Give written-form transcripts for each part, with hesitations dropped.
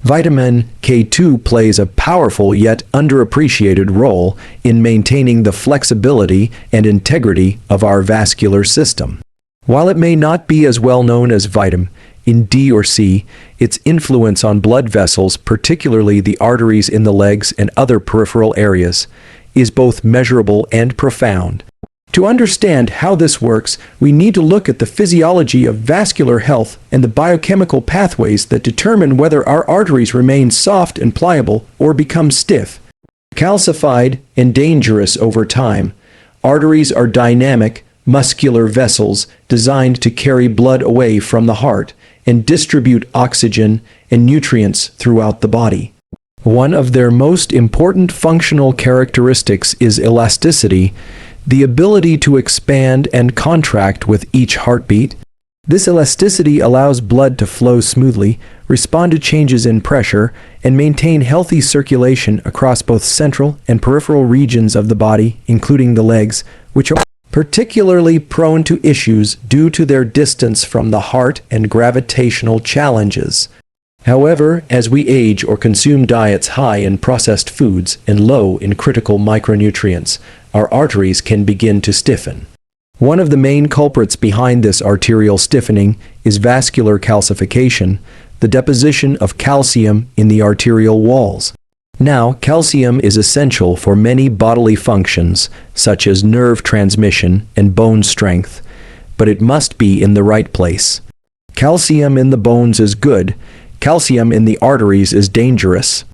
Vitamin K2 plays a powerful yet underappreciated role in maintaining the flexibility and integrity of our vascular system. While it may not be as well known as vitamin D or C, its influence on blood vessels, particularly the arteries in the legs and other peripheral areas, is both measurable and profound. To understand how this works, we need to look at the physiology of vascular health and the biochemical pathways that determine whether our arteries remain soft and pliable or become stiff, calcified, and dangerous over time. Arteries are dynamic, muscular vessels designed to carry blood away from the heart and distribute oxygen and nutrients throughout the body. One of their most important functional characteristics is elasticity, the ability to expand and contract with each heartbeat. This elasticity allows blood to flow smoothly, respond to changes in pressure, and maintain healthy circulation across both central and peripheral regions of the body, including the legs, which are particularly prone to issues due to their distance from the heart and gravitational challenges. However, as we age or consume diets high in processed foods and low in critical micronutrients, our arteries can begin to stiffen. One of the main culprits behind this arterial stiffening is vascular calcification, the deposition of calcium in the arterial walls. Now, calcium is essential for many bodily functions, such as nerve transmission and bone strength, but it must be in the right place. Calcium in the bones is good. Calcium in the arteries is dangerous.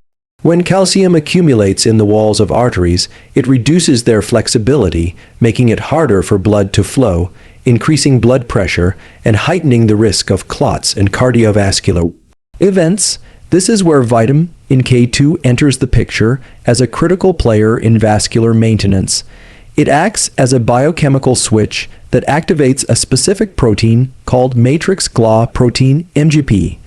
When calcium accumulates in the walls of arteries, it reduces their flexibility, making it harder for blood to flow, increasing blood pressure, and heightening the risk of clots and cardiovascular events. This is where vitamin K2 enters the picture as a critical player in vascular maintenance. It acts as a biochemical switch that activates a specific protein called matrix GLA protein MGP.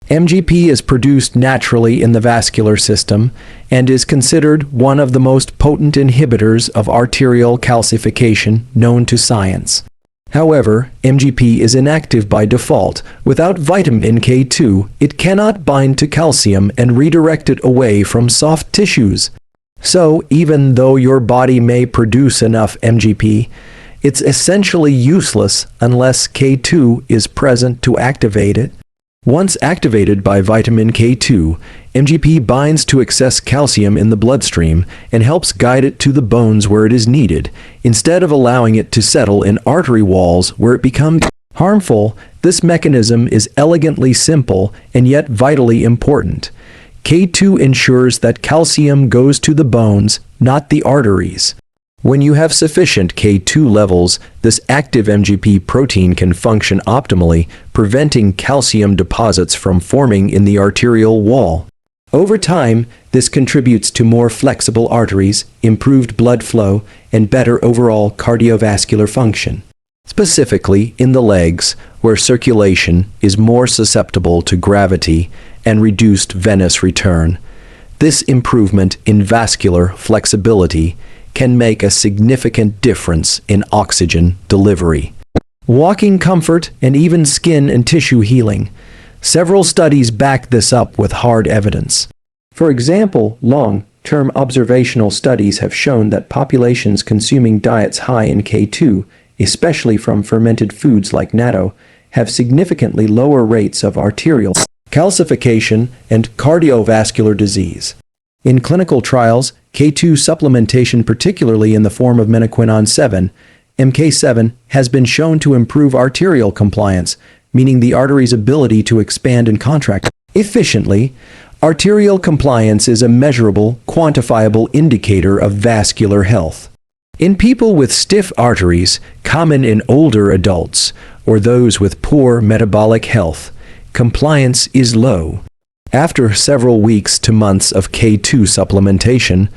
MGP is produced naturally in the vascular system and is considered one of the most potent inhibitors of arterial calcification known to science. However, MGP is inactive by default. Without vitamin K2, it cannot bind to calcium and redirect it away from soft tissues. So, even though your body may produce enough MGP, it's essentially useless unless K2 is present to activate it. Once activated by vitamin K2, MGP binds to excess calcium in the bloodstream and helps guide it to the bones where it is needed, instead of allowing it to settle in artery walls where it becomes harmful. This mechanism is elegantly simple and yet vitally important. K2 ensures that calcium goes to the bones, not the arteries. When you have sufficient K2 levels, this active MGP protein can function optimally, preventing calcium deposits from forming in the arterial wall. Over time, this contributes to more flexible arteries, improved blood flow, and better overall cardiovascular function. Specifically in the legs, where circulation is more susceptible to gravity and reduced venous return, this improvement in vascular flexibility can make a significant difference in oxygen delivery, walking comfort, and even skin and tissue healing. Several studies back this up with hard evidence. For example, long-term observational studies have shown that populations consuming diets high in K2, especially from fermented foods like natto, have significantly lower rates of arterial calcification and cardiovascular disease. In clinical trials, K2 supplementation, particularly in the form of menaquinone 7, MK7, has been shown to improve arterial compliance, meaning the artery's ability to expand and contract efficiently. Arterial compliance is a measurable, quantifiable indicator of vascular health. In people with stiff arteries, common in older adults, or those with poor metabolic health, compliance is low. After several weeks to months of K2 supplementation,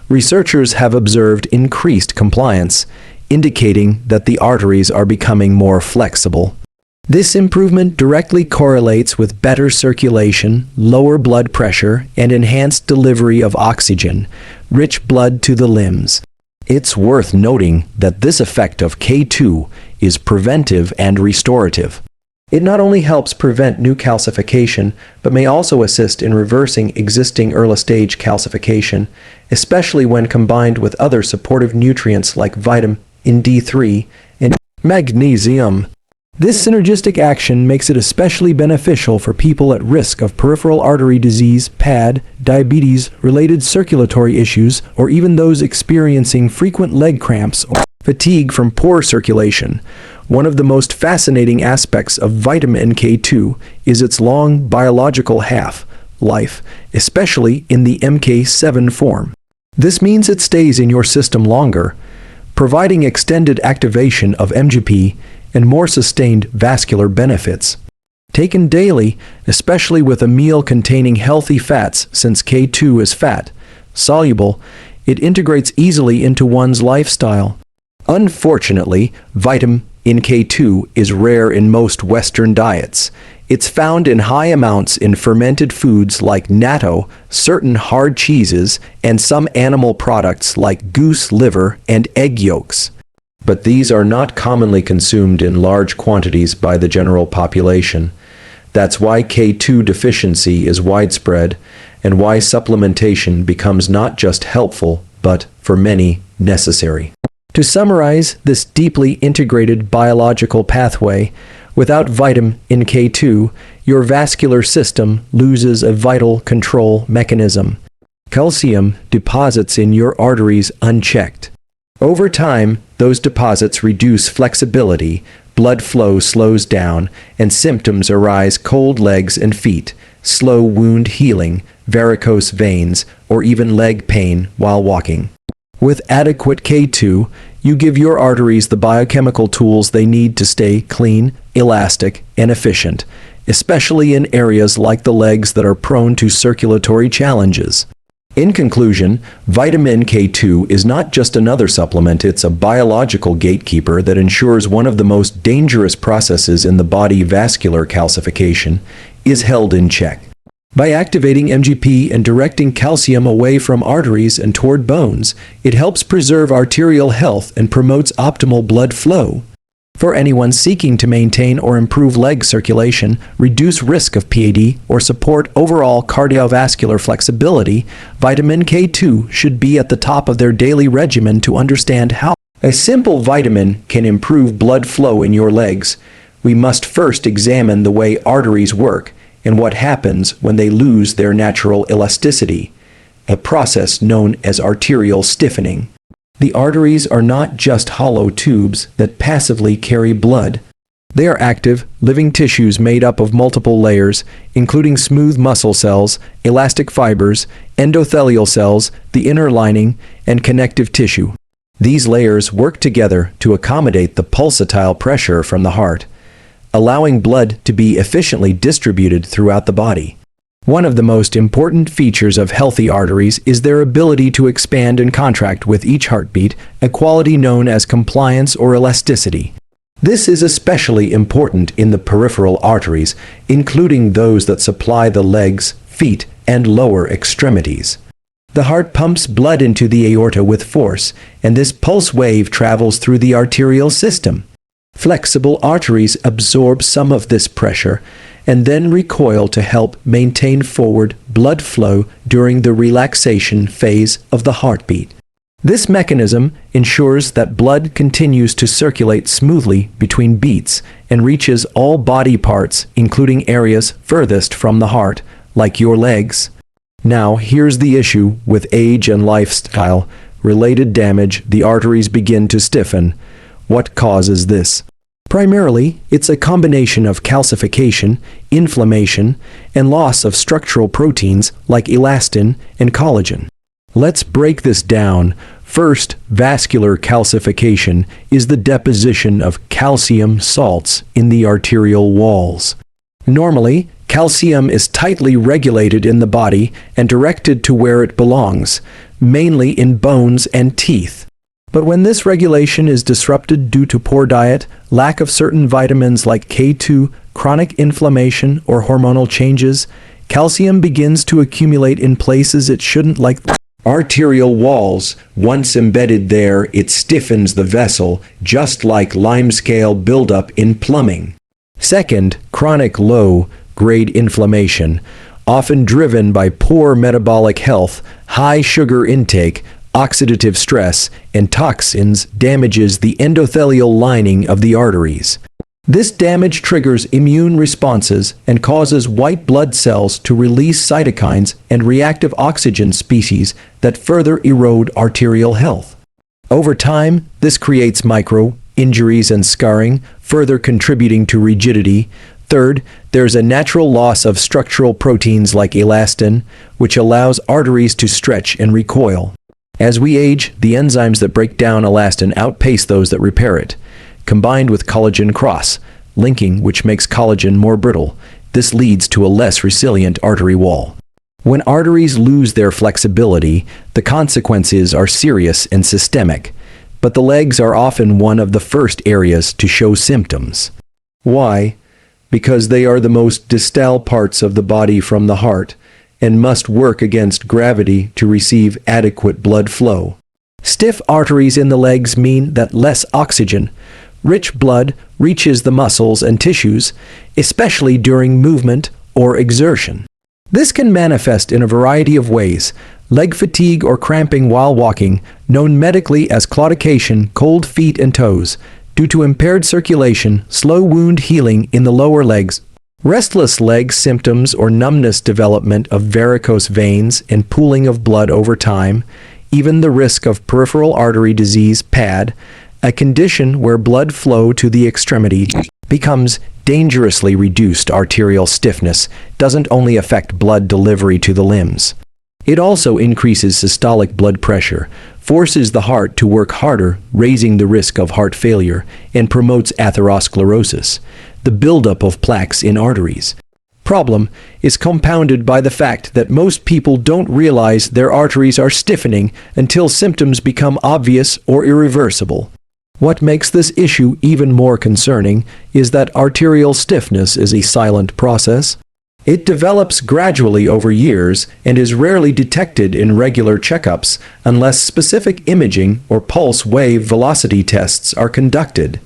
researchers have observed increased compliance, indicating that the arteries are becoming more flexible. This improvement directly correlates with better circulation, lower blood pressure, and enhanced delivery of oxygen, rich blood to the limbs. It's worth noting that this effect of K2 is preventive and restorative. It not only helps prevent new calcification, but may also assist in reversing existing early-stage calcification, especially when combined with other supportive nutrients like vitamin D3 and magnesium. This synergistic action makes it especially beneficial for people at risk of peripheral artery disease, PAD, diabetes, related circulatory issues, or even those experiencing frequent leg cramps or fatigue from poor circulation. One of the most fascinating aspects of vitamin K2 is its long biological half-life, especially in the MK7 form. This means it stays in your system longer, providing extended activation of MGP and more sustained vascular benefits. Taken daily, especially with a meal containing healthy fats, since K2 is fat-soluble, it integrates easily into one's lifestyle. Unfortunately, vitamin K2 is rare in most Western diets. It's found in high amounts in fermented foods like natto, certain hard cheeses, and some animal products like goose liver and egg yolks. But these are not commonly consumed in large quantities by the general population. That's why K2 deficiency is widespread, and why supplementation becomes not just helpful, but, for many, necessary. To summarize this deeply integrated biological pathway, without vitamin K2, your vascular system loses a vital control mechanism. Calcium deposits in your arteries unchecked. Over time, those deposits reduce flexibility, blood flow slows down, and symptoms arise: cold legs and feet, slow wound healing, varicose veins, or even leg pain while walking. With adequate K2, you give your arteries the biochemical tools they need to stay clean, elastic, and efficient, especially in areas like the legs that are prone to circulatory challenges. In conclusion, vitamin K2 is not just another supplement, it's a biological gatekeeper that ensures one of the most dangerous processes in the body, vascular calcification, is held in check. By activating MGP and directing calcium away from arteries and toward bones, it helps preserve arterial health and promotes optimal blood flow. For anyone seeking to maintain or improve leg circulation, reduce risk of PAD, or support overall cardiovascular flexibility, vitamin K2 should be at the top of their daily regimen. To understand how a simple vitamin can improve blood flow in your legs, we must first examine the way arteries work and what happens when they lose their natural elasticity, a process known as arterial stiffening. The arteries are not just hollow tubes that passively carry blood. They are active, living tissues made up of multiple layers, including smooth muscle cells, elastic fibers, endothelial cells, the inner lining, and connective tissue. These layers work together to accommodate the pulsatile pressure from the heart, allowing blood to be efficiently distributed throughout the body. One of the most important features of healthy arteries is their ability to expand and contract with each heartbeat, a quality known as compliance or elasticity. This is especially important in the peripheral arteries, including those that supply the legs, feet, and lower extremities. The heart pumps blood into the aorta with force, and this pulse wave travels through the arterial system. Flexible arteries absorb some of this pressure and then recoil to help maintain forward blood flow during the relaxation phase of the heartbeat. This mechanism ensures that blood continues to circulate smoothly between beats and reaches all body parts, including areas furthest from the heart, like your legs. Now, here's the issue: with age and lifestyle-related damage, the arteries begin to stiffen. What causes this? Primarily, it's a combination of calcification, inflammation, and loss of structural proteins like elastin and collagen. Let's break this down. First, vascular calcification is the deposition of calcium salts in the arterial walls. Normally, calcium is tightly regulated in the body and directed to where it belongs, mainly in bones and teeth. But when this regulation is disrupted due to poor diet, lack of certain vitamins like K2, chronic inflammation, or hormonal changes, calcium begins to accumulate in places it shouldn't, like arterial walls. Once embedded there, it stiffens the vessel, just like limescale buildup in plumbing. Second, chronic low-grade inflammation, often driven by poor metabolic health, high sugar intake, oxidative stress, and toxins, damages the endothelial lining of the arteries. This damage triggers immune responses and causes white blood cells to release cytokines and reactive oxygen species that further erode arterial health. Over time, this creates micro-injuries and scarring, further contributing to rigidity. Third, there's a natural loss of structural proteins like elastin, which allows arteries to stretch and recoil. As we age, the enzymes that break down elastin outpace those that repair it. Combined with collagen cross-linking, which makes collagen more brittle, this leads to a less resilient artery wall. When arteries lose their flexibility, the consequences are serious and systemic, but the legs are often one of the first areas to show symptoms. Why? Because they are the most distal parts of the body from the heart and must work against gravity to receive adequate blood flow. Stiff arteries in the legs mean that less oxygen, rich blood, reaches the muscles and tissues, especially during movement or exertion. This can manifest in a variety of ways: leg fatigue or cramping while walking, known medically as claudication, cold feet and toes, due to impaired circulation, slow wound healing in the lower legs, restless leg symptoms or numbness, development of varicose veins and pooling of blood over time, even the risk of peripheral artery disease (PAD), a condition where blood flow to the extremity becomes dangerously reduced. Arterial stiffness doesn't only affect blood delivery to the limbs. It also increases systolic blood pressure, forces the heart to work harder, raising the risk of heart failure, and promotes atherosclerosis, the buildup of plaques in arteries. Problem is compounded by the fact that most people don't realize their arteries are stiffening until symptoms become obvious or irreversible. What makes this issue even more concerning is that arterial stiffness is a silent process. It develops gradually over years and is rarely detected in regular checkups unless specific imaging or pulse wave velocity tests are conducted.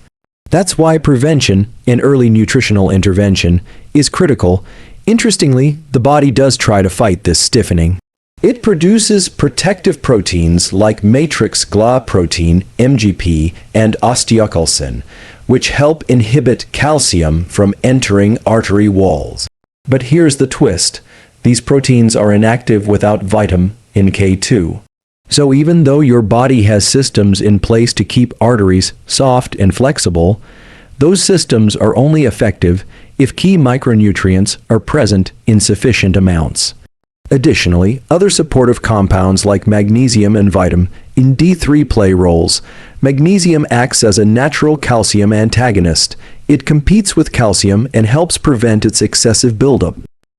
That's why prevention and early nutritional intervention is critical. Interestingly, the body does try to fight this stiffening. It produces protective proteins like matrix GLA protein, MGP, and osteocalcin, which help inhibit calcium from entering artery walls. But here's the twist: these proteins are inactive without vitamin K2. So even though your body has systems in place to keep arteries soft and flexible, those systems are only effective if key micronutrients are present in sufficient amounts. Additionally, other supportive compounds like magnesium and vitamin D3 play roles. Magnesium acts as a natural calcium antagonist. It competes with calcium and helps prevent its excessive buildup.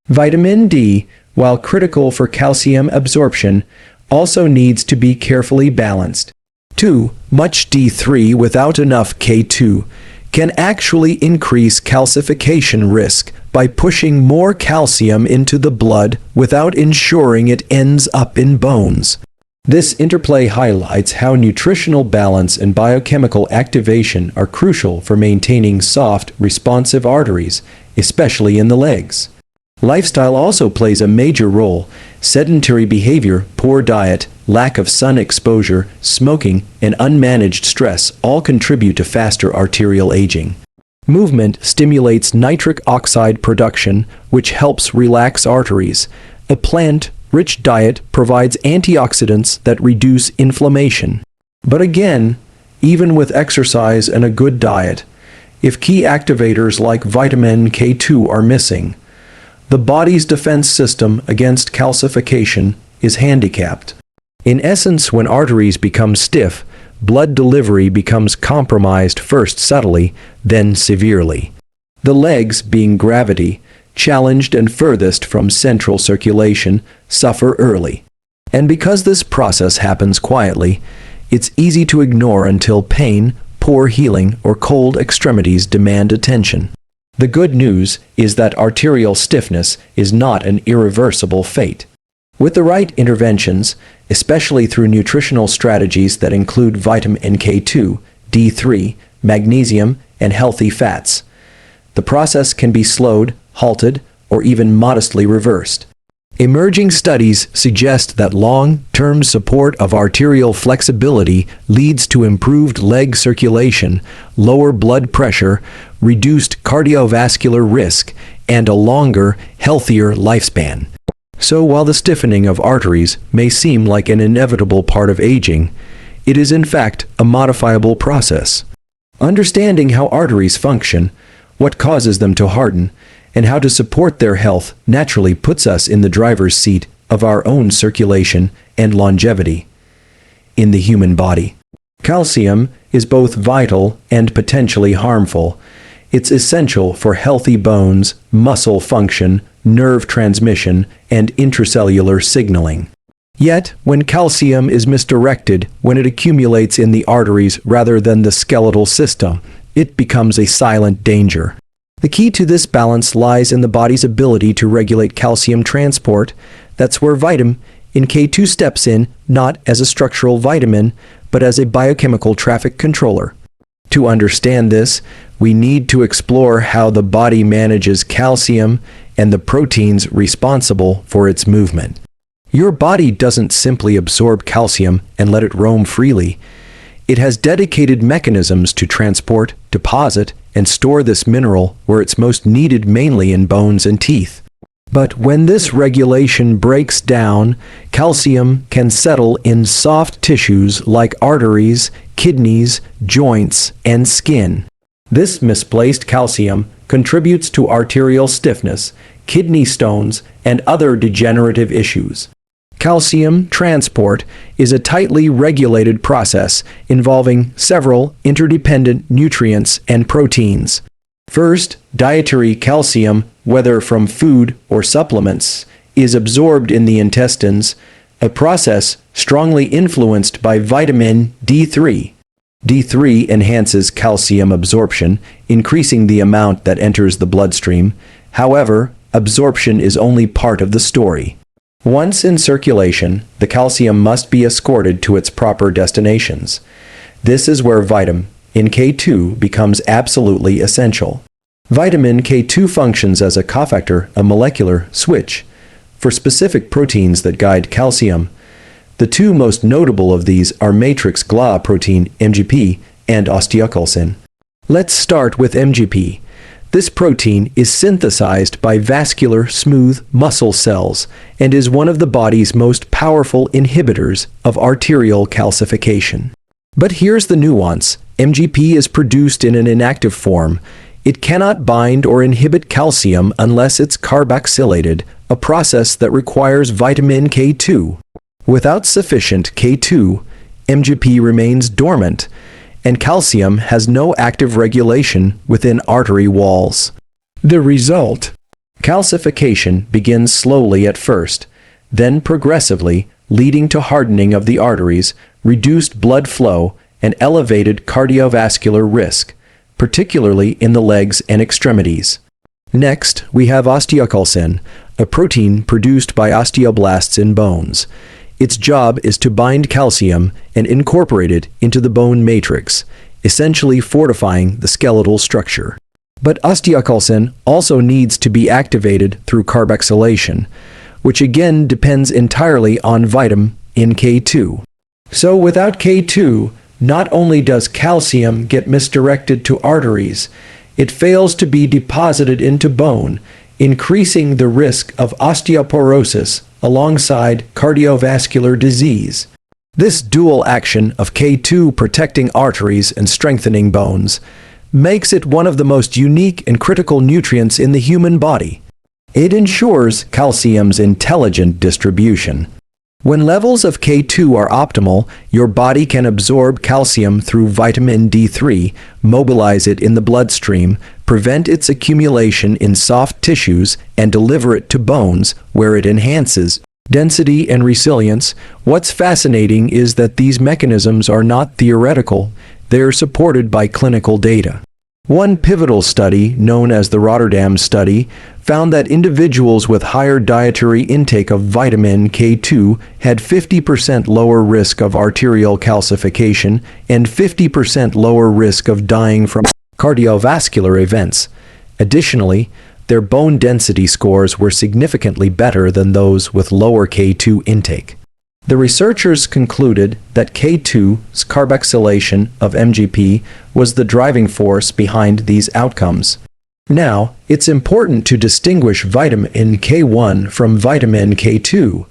Vitamin D, while critical for calcium absorption, also needs to be carefully balanced. Too much D3 without enough K2 can actually increase calcification risk by pushing more calcium into the blood without ensuring it ends up in bones. This interplay highlights how nutritional balance and biochemical activation are crucial for maintaining soft, responsive arteries, especially in the legs. Lifestyle also plays a major role. Sedentary behavior, poor diet, lack of sun exposure, smoking, and unmanaged stress all contribute to faster arterial aging. Movement stimulates nitric oxide production, which helps relax arteries. A plant-rich diet provides antioxidants that reduce inflammation. But again, even with exercise and a good diet, if key activators like vitamin K2 are missing, the body's defense system against calcification is handicapped. In essence, when arteries become stiff, blood delivery becomes compromised, first subtly, then severely. The legs, being gravity-challenged and furthest from central circulation, suffer early. And because this process happens quietly, it's easy to ignore until pain, poor healing, or cold extremities demand attention. The good news is that arterial stiffness is not an irreversible fate. With the right interventions, especially through nutritional strategies that include vitamin K2, D3, magnesium, and healthy fats, the process can be slowed, halted, or even modestly reversed. Emerging studies suggest that long-term support of arterial flexibility leads to improved leg circulation, lower blood pressure, reduced cardiovascular risk, and a longer, healthier lifespan. So while the stiffening of arteries may seem like an inevitable part of aging, it is in fact a modifiable process. Understanding how arteries function, what causes them to harden, and how to support their health naturally puts us in the driver's seat of our own circulation and longevity. In the human body, calcium is both vital and potentially harmful. It's essential for healthy bones, muscle function, nerve transmission, and intracellular signaling. Yet, when calcium is misdirected, when it accumulates in the arteries rather than the skeletal system, it becomes a silent danger. The key to this balance lies in the body's ability to regulate calcium transport. That's where vitamin K2 steps in, not as a structural vitamin, but as a biochemical traffic controller. To understand this, we need to explore how the body manages calcium and the proteins responsible for its movement. Your body doesn't simply absorb calcium and let it roam freely. It has dedicated mechanisms to transport, deposit, and store this mineral where it's most needed, mainly in bones and teeth. But when this regulation breaks down, calcium can settle in soft tissues like arteries, kidneys, joints, and skin. This misplaced calcium contributes to arterial stiffness, kidney stones, and other degenerative issues. Calcium transport is a tightly regulated process involving several interdependent nutrients and proteins. First, dietary calcium, whether from food or supplements, is absorbed in the intestines, a process strongly influenced by vitamin D3. D3 enhances calcium absorption, increasing the amount that enters the bloodstream. However, absorption is only part of the story. Once in circulation, the calcium must be escorted to its proper destinations. This is where vitamin K2 becomes absolutely essential. Vitamin K2 functions as a cofactor, a molecular switch, for specific proteins that guide calcium. The two most notable of these are matrix GLA protein, MGP, and osteocalcin. Let's start with MGP. This protein is synthesized by vascular smooth muscle cells and is one of the body's most powerful inhibitors of arterial calcification. But here's the nuance. MGP is produced in an inactive form. It cannot bind or inhibit calcium unless it's carboxylated, a process that requires vitamin K2. Without sufficient K2, MGP remains dormant, and calcium has no active regulation within artery walls. The result: calcification begins slowly at first, then progressively, leading to hardening of the arteries, reduced blood flow, and elevated cardiovascular risk, particularly in the legs and extremities. Next, we have osteocalcin, a protein produced by osteoblasts in bones. Its job is to bind calcium and incorporate it into the bone matrix, essentially fortifying the skeletal structure. But osteocalcin also needs to be activated through carboxylation, which again depends entirely on vitamin K2. So without K2, not only does calcium get misdirected to arteries, it fails to be deposited into bone, increasing the risk of osteoporosis alongside cardiovascular disease. This dual action of K2 protecting arteries and strengthening bones makes it one of the most unique and critical nutrients in the human body. It ensures calcium's intelligent distribution. When levels of K2 are optimal, your body can absorb calcium through vitamin D3, mobilize it in the bloodstream, prevent its accumulation in soft tissues, and deliver it to bones, where it enhances density and resilience. What's fascinating is that these mechanisms are not theoretical. They are supported by clinical data. One pivotal study, known as the Rotterdam study, found that individuals with higher dietary intake of vitamin K2 had 50% lower risk of arterial calcification and 50% lower risk of dying from cardiovascular events, Additionally, their bone density scores were significantly better than those with lower K2 intake. The researchers concluded that K2's carboxylation of MGP was the driving force behind these outcomes. Now, it's important to distinguish vitamin K1 from vitamin K2.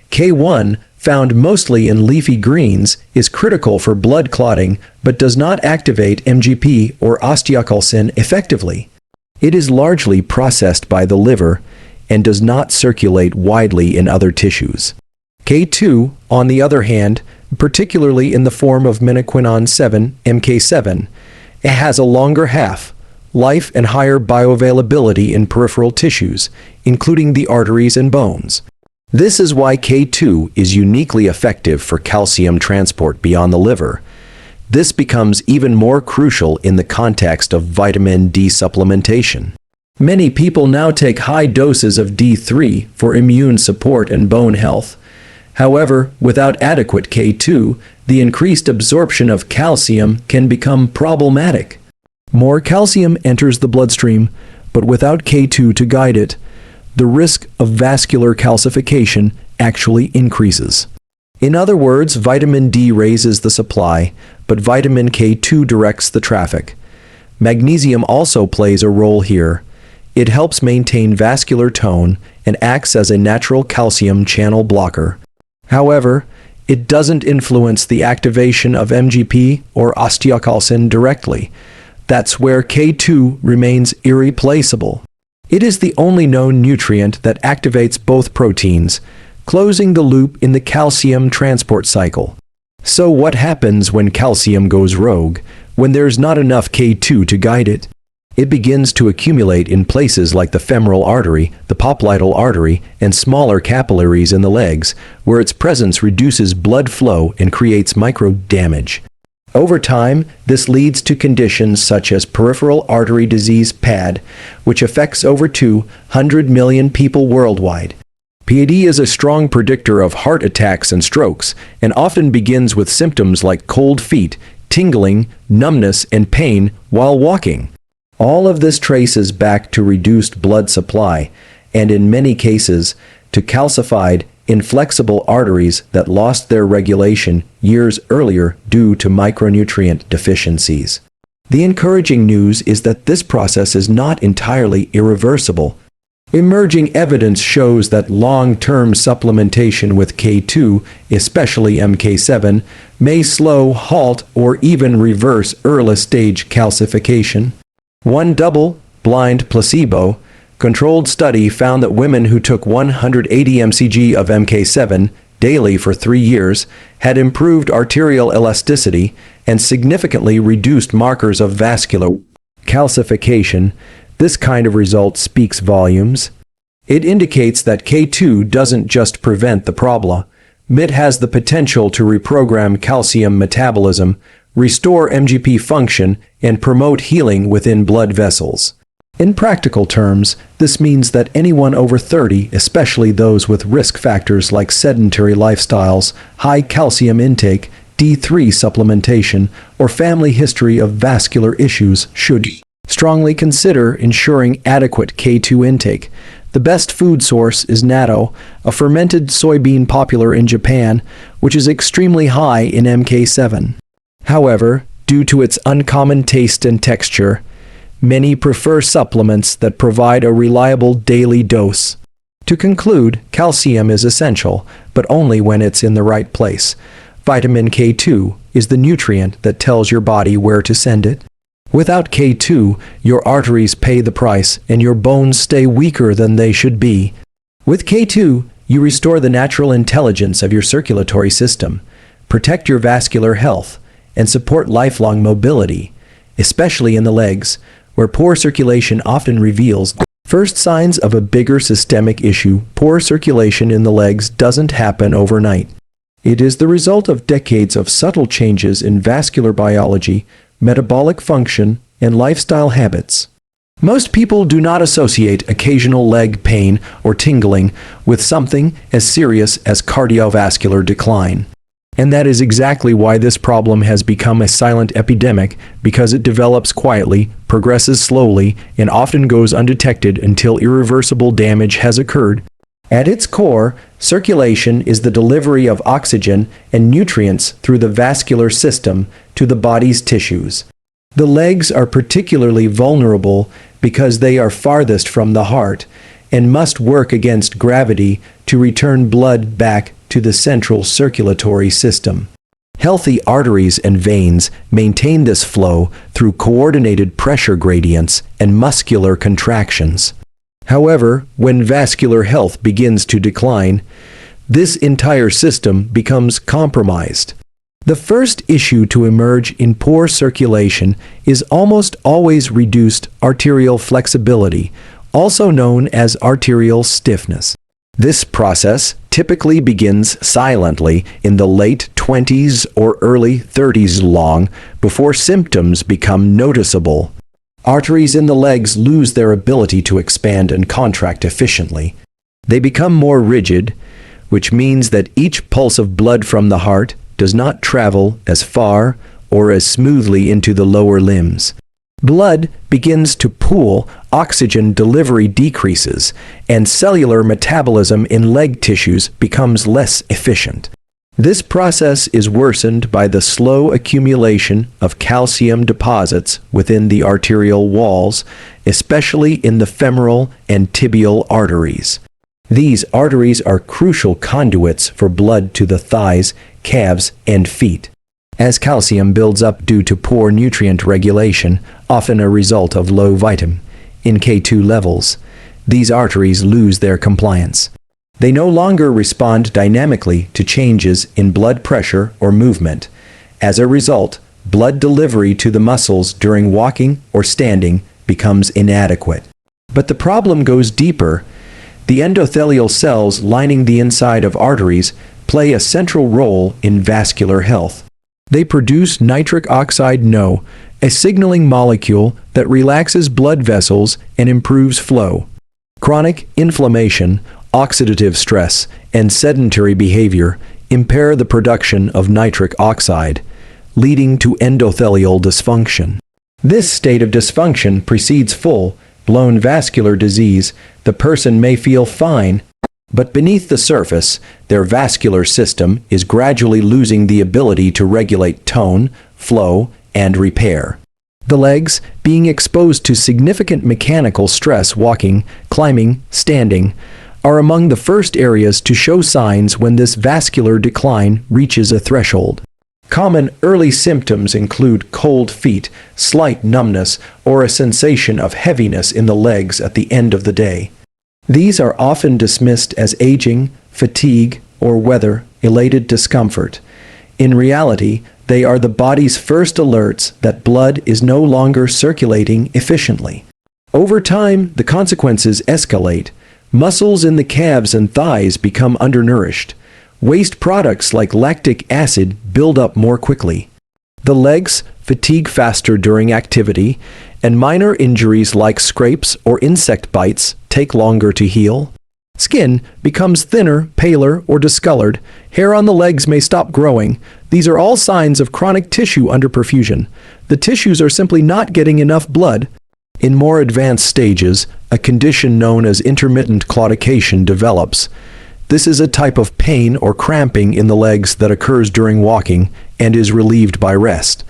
K1, found mostly in leafy greens, is critical for blood clotting but does not activate MGP or osteocalcin effectively. It is largely processed by the liver and does not circulate widely in other tissues. K2, on the other hand, particularly in the form of menaquinone 7, MK7, it has a longer half-life and higher bioavailability in peripheral tissues, including the arteries and bones. This is why K2 is uniquely effective for calcium transport beyond the liver. This becomes even more crucial in the context of vitamin D supplementation. Many people now take high doses of D3 for immune support and bone health. However, without adequate K2, the increased absorption of calcium can become problematic. More calcium enters the bloodstream, but without K2 to guide it, the risk of vascular calcification actually increases. In other words, vitamin D raises the supply, but vitamin K2 directs the traffic. Magnesium also plays a role here. It helps maintain vascular tone and acts as a natural calcium channel blocker. However, it doesn't influence the activation of MGP or osteocalcin directly. That's where K2 remains irreplaceable. It is the only known nutrient that activates both proteins, closing the loop in the calcium transport cycle. So what happens when calcium goes rogue, when there's not enough K2 to guide it? It begins to accumulate in places like the femoral artery, the popliteal artery, and smaller capillaries in the legs, where its presence reduces blood flow and creates micro-damage. Over time, this leads to conditions such as peripheral artery disease (PAD), which affects over 200 million people worldwide. PAD is a strong predictor of heart attacks and strokes, and often begins with symptoms like cold feet, tingling, numbness, and pain while walking. All of this traces back to reduced blood supply, and in many cases, to calcified, inflexible arteries that lost their regulation years earlier due to micronutrient deficiencies. The encouraging news is that this process is not entirely irreversible. Emerging evidence shows that long-term supplementation with K2, especially MK7, may slow, halt, or even reverse early-stage calcification. One double-blind placebo-controlled study found that women who took 180 mcg of MK7 daily for 3 years had improved arterial elasticity and significantly reduced markers of vascular calcification. This kind of result speaks volumes. It indicates that K2 doesn't just prevent the problem, it has the potential to reprogram calcium metabolism, restore MGP function, and promote healing within blood vessels. In practical terms, this means that anyone over 30, especially those with risk factors like sedentary lifestyles, high calcium intake, D3 supplementation, or family history of vascular issues, should strongly consider ensuring adequate K2 intake. The best food source is natto, a fermented soybean popular in Japan, which is extremely high in MK7. However, due to its uncommon taste and texture, many prefer supplements that provide a reliable daily dose. To conclude, calcium is essential, but only when it's in the right place. Vitamin K2 is the nutrient that tells your body where to send it. Without K2, your arteries pay the price and your bones stay weaker than they should be. With K2, you restore the natural intelligence of your circulatory system, protect your vascular health, and support lifelong mobility, especially in the legs, where poor circulation often reveals first signs of a bigger systemic issue. Poor circulation in the legs doesn't happen overnight. It is the result of decades of subtle changes in vascular biology, metabolic function, and lifestyle habits. Most people do not associate occasional leg pain or tingling with something as serious as cardiovascular decline. And that is exactly why this problem has become a silent epidemic, because it develops quietly, progresses slowly, and often goes undetected until irreversible damage has occurred. At its core, circulation is the delivery of oxygen and nutrients through the vascular system to the body's tissues. The legs are particularly vulnerable because they are farthest from the heart and must work against gravity to return blood back to the central circulatory system. Healthy arteries and veins maintain this flow through coordinated pressure gradients and muscular contractions. However, when vascular health begins to decline, this entire system becomes compromised. The first issue to emerge in poor circulation is almost always reduced arterial flexibility, also known as arterial stiffness. This process typically begins silently in the late 20s or early 30s, long before symptoms become noticeable. Arteries in the legs lose their ability to expand and contract efficiently. They become more rigid, which means that each pulse of blood from the heart does not travel as far or as smoothly into the lower limbs. Blood begins to pool, oxygen delivery decreases, and cellular metabolism in leg tissues becomes less efficient. This process is worsened by the slow accumulation of calcium deposits within the arterial walls, especially in the femoral and tibial arteries. These arteries are crucial conduits for blood to the thighs, calves, and feet. As calcium builds up due to poor nutrient regulation, often a result of low vitamin in K2 levels, these arteries lose their compliance. They no longer respond dynamically to changes in blood pressure or movement. As a result, blood delivery to the muscles during walking or standing becomes inadequate. But the problem goes deeper. The endothelial cells lining the inside of arteries play a central role in vascular health. They produce nitric oxide NO, a signaling molecule that relaxes blood vessels and improves flow. Chronic inflammation, oxidative stress, and sedentary behavior impair the production of nitric oxide, leading to endothelial dysfunction. This state of dysfunction precedes full-blown vascular disease. The person may feel fine, but beneath the surface, their vascular system is gradually losing the ability to regulate tone, flow, and repair. The legs, being exposed to significant mechanical stress walking, climbing, standing, are among the first areas to show signs when this vascular decline reaches a threshold. Common early symptoms include cold feet, slight numbness, or a sensation of heaviness in the legs at the end of the day. These are often dismissed as aging, fatigue, or weather-related discomfort. In reality, they are the body's first alerts that blood is no longer circulating efficiently. Over time, the consequences escalate. Muscles in the calves and thighs become undernourished. Waste products like lactic acid build up more quickly. The legs fatigue faster during activity, and minor injuries like scrapes or insect bites take longer to heal. Skin becomes thinner, paler, or discolored. Hair on the legs may stop growing. These are all signs of chronic tissue underperfusion. The tissues are simply not getting enough blood. In more advanced stages, a condition known as intermittent claudication develops. This is a type of pain or cramping in the legs that occurs during walking and is relieved by rest.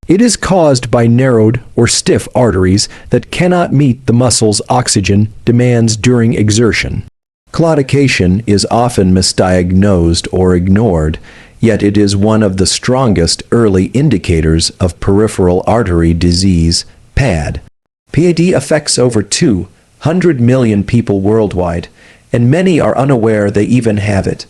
It is caused by narrowed or stiff arteries that cannot meet the muscle's oxygen demands during exertion. Claudication is often misdiagnosed or ignored, yet it is one of the strongest early indicators of peripheral artery disease, PAD. PAD affects over 200 million people worldwide, and many are unaware they even have it.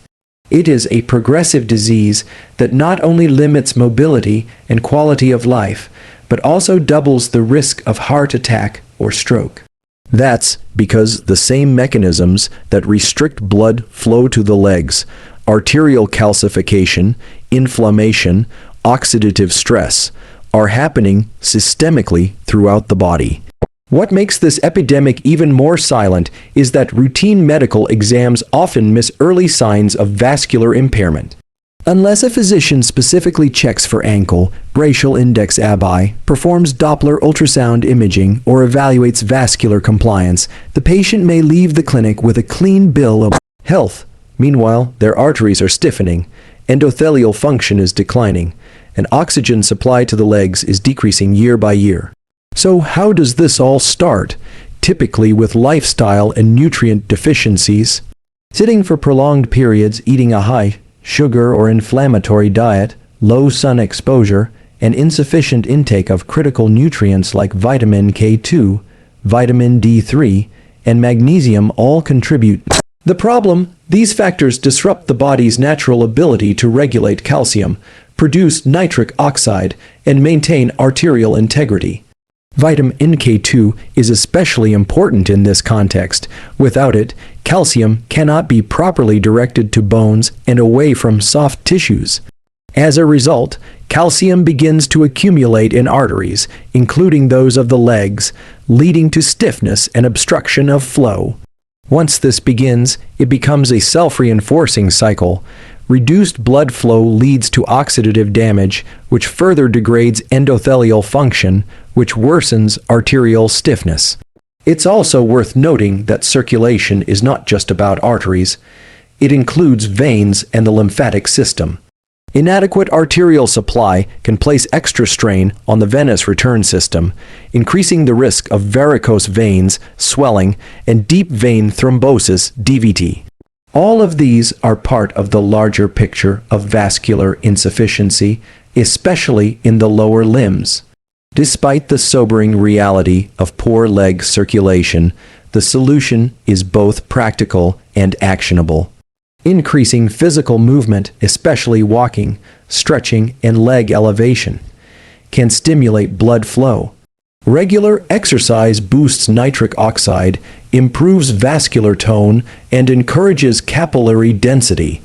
It is a progressive disease that not only limits mobility and quality of life, but also doubles the risk of heart attack or stroke. That's because the same mechanisms that restrict blood flow to the legs, arterial calcification, inflammation, oxidative stress, are happening systemically throughout the body. What makes this epidemic even more silent is that routine medical exams often miss early signs of vascular impairment. Unless a physician specifically checks for ankle, brachial index abi, performs Doppler ultrasound imaging, or evaluates vascular compliance, the patient may leave the clinic with a clean bill of health. Meanwhile, their arteries are stiffening, endothelial function is declining, and oxygen supply to the legs is decreasing year by year. So how does this all start? Typically with lifestyle and nutrient deficiencies. Sitting for prolonged periods, eating a high sugar or inflammatory diet, low sun exposure, and insufficient intake of critical nutrients like vitamin K2, vitamin D3, and magnesium all contribute. The problem: these factors disrupt the body's natural ability to regulate calcium, produce nitric oxide, and maintain arterial integrity. Vitamin K2 is especially important in this context. Without it, calcium cannot be properly directed to bones and away from soft tissues. As a result, calcium begins to accumulate in arteries, including those of the legs, leading to stiffness and obstruction of flow. Once this begins, it becomes a self-reinforcing cycle. Reduced blood flow leads to oxidative damage, which further degrades endothelial function, which worsens arterial stiffness. It's also worth noting that circulation is not just about arteries. It includes veins and the lymphatic system. Inadequate arterial supply can place extra strain on the venous return system, increasing the risk of varicose veins, swelling, and deep vein thrombosis (DVT). All of these are part of the larger picture of vascular insufficiency, especially in the lower limbs. Despite the sobering reality of poor leg circulation, the solution is both practical and actionable. Increasing physical movement, especially walking, stretching, and leg elevation, can stimulate blood flow. Regular exercise boosts nitric oxide, improves vascular tone, and encourages capillary density.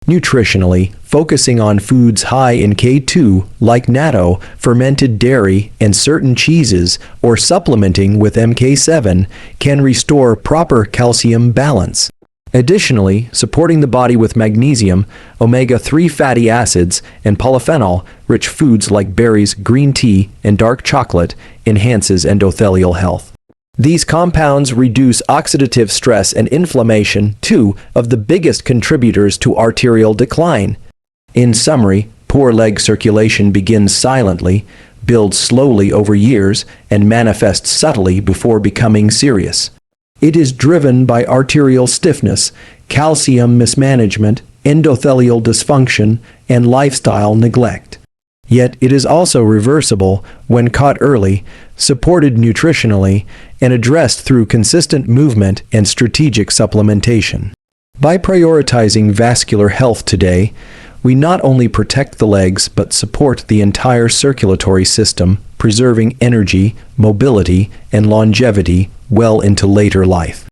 Nutritionally, focusing on foods high in K2 like natto, fermented dairy, and certain cheeses, or supplementing with MK7 can restore proper calcium balance. Additionally, supporting the body with magnesium, omega-3 fatty acids, and polyphenol-rich foods like berries, green tea, and dark chocolate enhances endothelial health. These compounds reduce oxidative stress and inflammation, two of the biggest contributors to arterial decline. In summary, poor leg circulation begins silently, builds slowly over years, and manifests subtly before becoming serious. It is driven by arterial stiffness, calcium mismanagement, endothelial dysfunction, and lifestyle neglect. Yet it is also reversible when caught early, supported nutritionally, and addressed through consistent movement and strategic supplementation. By prioritizing vascular health today, we not only protect the legs but support the entire circulatory system, preserving energy, mobility, and longevity well into later life.